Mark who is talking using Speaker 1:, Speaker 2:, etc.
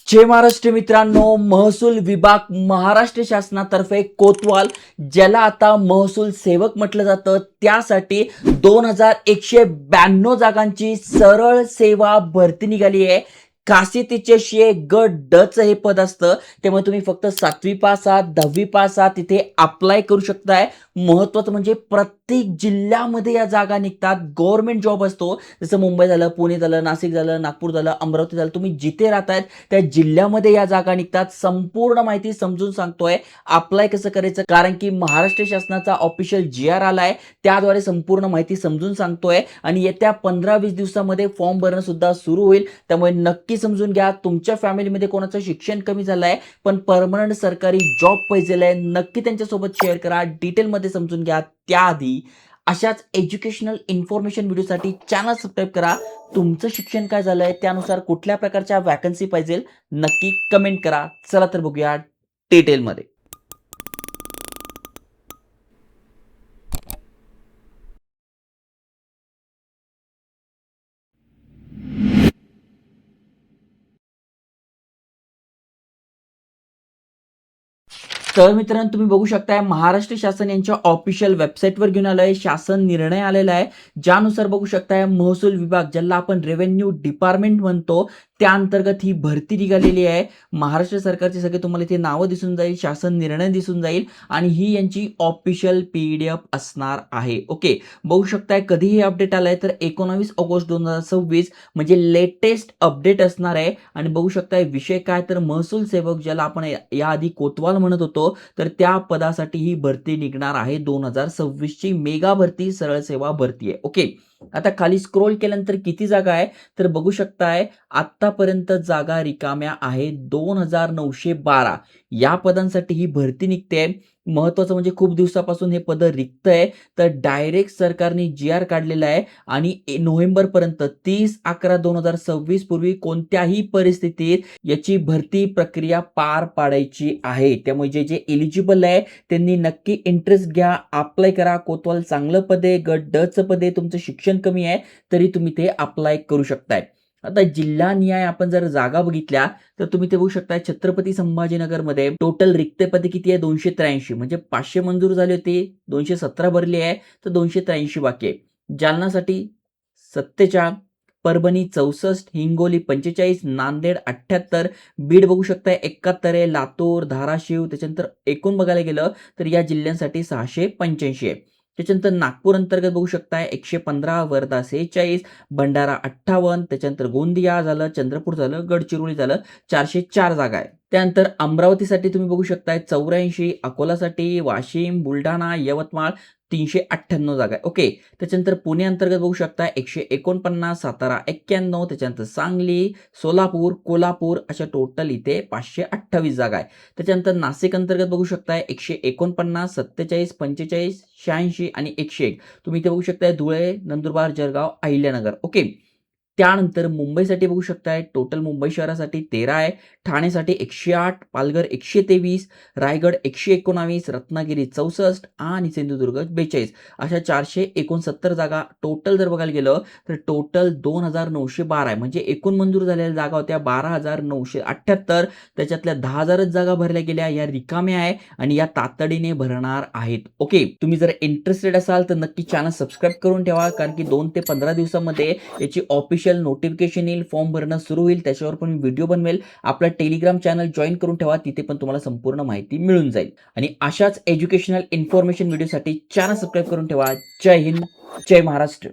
Speaker 1: जय महाराष्ट्र मित्रांनो, महसूल विभाग महाराष्ट्र शासनातर्फे कोतवाल, ज्याला आता महसूल सेवक म्हटलं जातं, त्यासाठी 2192 जागांची सरळ सेवा भरती निघाली आहे. खासियतीची अशी आहे, गट ड चं हे पद असतं, त्यामुळे तुम्ही फक्त 7वी पास आहात, 10वी पास आहात, तिथे अप्लाय करू शकताय. महत्वाचं म्हणजे प्रत्येक जिल्ह्यामध्ये या जागा निघतात. गव्हर्नमेंट जॉब असतो, जसं मुंबई झालं, पुणे झालं, नाशिक झालं, नागपूर झालं, अमरावती झालं, तुम्ही जिथे राहताय त्या जिल्ह्यामध्ये या जागा निघतात. संपूर्ण माहिती समजून सांगतोय. अप्लाय कसं करायचं, कारण की महाराष्ट्र शासनाचा ऑफिशियल GR आलाय, त्याद्वारे संपूर्ण माहिती समजून सांगतोय आणि येत्या 15-20 दिवसामध्ये फॉर्म भरणं सुद्धा सुरू होईल. त्यामुळे नक्की समजून घ्या. तुमच्या फॅमिलीमध्ये कोणाचं शिक्षण कमी झालंय पण परमनंट सरकारी जॉब पाहिजे आहे, नक्की त्यांच्यासोबत शेअर करा. डिटेलमध्ये समजून घ्या. त्याआधी अशाच एज्युकेशनल इन्फॉर्मेशन व्हिडिओसाठी चॅनल सबस्क्राईब करा. तुमचं शिक्षण काय झालंय, त्यानुसार कुठल्या प्रकारच्या वॅकन्सी पाहिजे नक्की कमेंट करा. चला तर बघूया डिटेलमध्ये. तर मित्रांनो, तुम्ही बघू शकताय महाराष्ट्र शासन यांच्या ऑफिशियल वेबसाईटवर घेऊन आलंय. शासन निर्णय आलेला आहे, ज्यानुसार बघू शकताय महसूल विभाग, ज्याला आपण रेव्हेन्यू डिपार्टमेंट म्हणतो, त्या अंतर्गत ही भरती निघालेली आहे. महाराष्ट्र सरकारचे सगळे तुम्हाला इथे नावं दिसून जाईल, शासन निर्णय दिसून जाईल आणि ही यांची ऑफिशियल PDF असणार आहे. ओके, बघू शकताय कधी हे अपडेट आलंय तर 19 ऑगस्ट 2026 म्हणजे लेटेस्ट अपडेट असणार आहे. आणि बघू शकताय विषय काय तर महसूल सेवक, ज्याला आपण याआधी कोतवाल म्हणत होतो, तर त्या पदासाठी ही भरती निघणार आहे. 2026 ची मेगा भरती, सरळ सेवा भरती आहे. ओके, आता खाली स्क्रोल केल्यानंतर किती जागा आहे तर बघू शकताय आतापर्यंत जागा रिकाम्या आहेत 2912. या पदांसाठी ही भरती निघते. महत्वाचं म्हणजे खूप दिवसापासून हे पद रिक्त आहे, तर डायरेक्ट सरकारने GR काढलेला आहे आणि नोव्हेंबर पर्यंत 30/11/2026 पूर्वी कोणत्याही परिस्थितीत याची भरती प्रक्रिया पार पाडायची आहे. त्यामुळे जे जे एलिजिबल आहे त्यांनी नक्की इंटरेस्ट घ्या, अप्लाय करा. कोतवाल चांगलं पद आहे, गट ड चं पद आहे, तुमचं शिक्षण कमी आहे तरी तुम्ही ते अप्लाय करू शकताय. आता जिल्हा निहाय आपण जर जागा बघितल्या तर तुम्ही ते बघू शकता. छत्रपती संभाजीनगरमध्ये टोटल रिक्त पदे किती आहे 283, म्हणजे 500 मंजूर झाले होते, 217 भरले आहे, तर 283 बाकी आहे. जालनासाठी 47, परभणी 64, हिंगोली 45, नांदेड 78, बीड बघू शकता 71 आहे, लातूर, धाराशिव, त्याच्यानंतर एकूण बघायला गेलं तर या जिल्ह्यांसाठी 685 आहे. त्याच्यानंतर नागपूर अंतर्गत बघू शकताय 115, वर्धा 46, भंडारा 58, त्याच्यानंतर गोंदिया झालं, चंद्रपूर झालं, गडचिरोली झालं, 404 जागा आहे. त्यानंतर अमरावतीसाठी तुम्ही बघू शकताय 84, अकोलासाठी, वाशिम, बुलढाणा, यवतमाळ 398 जागा आहे. ओके, त्याच्यानंतर पुणे अंतर्गत बघू शकता 149, सातारा 91, त्याच्यानंतर सांगली, सोलापूर, कोल्हापूर अशा टोटल इथे 528 जागा आहे. त्याच्यानंतर नाशिक अंतर्गत बघू शकताय 149, 47, 45, 86 आणि 101. तुम्ही इथे बघू शकताय धुळे, नंदुरबार, जळगाव, अहिल्यानगर. ओके, त्यानंतर मुंबईसाठी बघू शकताय टोटल मुंबई शहरासाठी 13 आहे, ठाणेसाठी 108, पालघर 123, रायगड 119, रत्नागिरी 64 आणि सिंधुदुर्ग 42 अशा 469 जागा टोटल जर बघायला गेलं तर टोटल 2912 आहे. म्हणजे एकूण मंजूर झालेल्या जागा होत्या 12978, त्याच्यातल्या 10,000 जागा भरल्या गेल्या, या रिकाम्या आहे आणि या तातडीने भरणार आहेत. ओके, तुम्ही जर इंटरेस्टेड असाल तर नक्की चॅनल सबस्क्राईब करून ठेवा, कारण की 2 ते 15 दिवसामध्ये याची ऑफिशियल नोटिफिकेशन येईल, फॉर्म भरणं सुरू होईल, त्याच्यावर पण मी व्हिडिओ बनवेल. आपला टेलिग्राम चॅनल जॉईन करून ठेवा, तिथे पण तुम्हाला संपूर्ण माहिती मिळून जाईल. आणि अशाच एज्युकेशनल इन्फॉर्मेशन व्हिडिओसाठी चॅनल सबस्क्राईब करून ठेवा. जय हिंद, जय महाराष्ट्र.